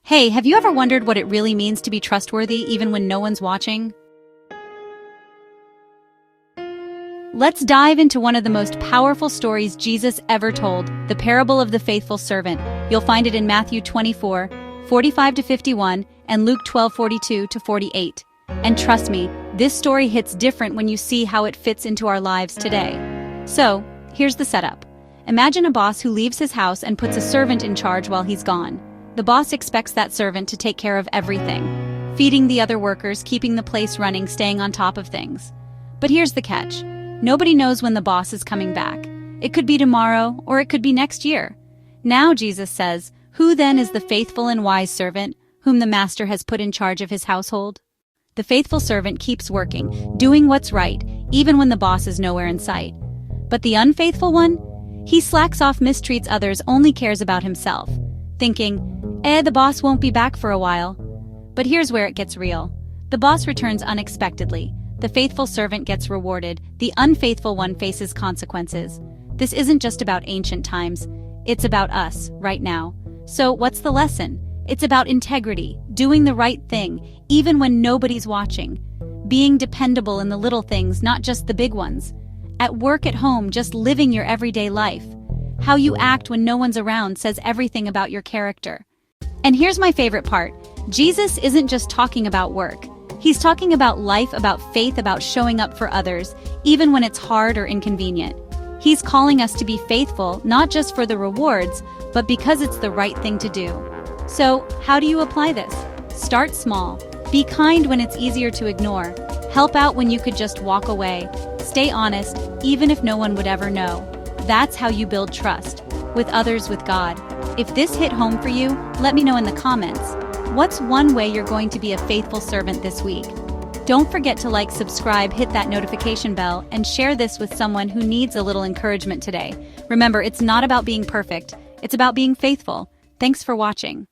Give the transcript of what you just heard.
Hey, have you ever wondered what it really means to be trustworthy even when no one's watching? Let's dive into one of the most powerful stories Jesus ever told, the parable of the faithful servant. You'll find it in Matthew 24:45-51, and Luke 12:42-48. And trust me, this story hits different when you see how it fits into our lives today. So, here's the setup. Imagine a boss who leaves his house and puts a servant in charge while he's gone. The boss expects that servant to take care of everything, feeding the other workers, keeping the place running, staying on top of things. But here's the catch. Nobody knows when the boss is coming back. It could be tomorrow, or it could be next year. Now Jesus says, "Who then is the faithful and wise servant, whom the master has put in charge of his household?" The faithful servant keeps working, doing what's right, even when the boss is nowhere in sight. But the unfaithful one? He slacks off, mistreats others, only cares about himself, thinking, the boss won't be back for a while. But here's where it gets real. The boss returns unexpectedly. The faithful servant gets rewarded. The unfaithful one faces consequences. This isn't just about ancient times. It's about us, right now. So what's the lesson? It's about integrity, doing the right thing, even when nobody's watching. Being dependable in the little things, not just the big ones. At work, at home, just living your everyday life. How you act when no one's around says everything about your character. And here's my favorite part. Jesus isn't just talking about work. He's talking about life, about faith, about showing up for others, even when it's hard or inconvenient. He's calling us to be faithful, not just for the rewards, but because it's the right thing to do. So, how do you apply this? Start small. Be kind when it's easier to ignore. Help out when you could just walk away. Stay honest, even if no one would ever know. That's how you build trust. With others, with God. If this hit home for you, let me know in the comments. What's one way you're going to be a faithful servant this week? Don't forget to like, subscribe, hit that notification bell, and share this with someone who needs a little encouragement today. Remember, it's not about being perfect. It's about being faithful. Thanks for watching.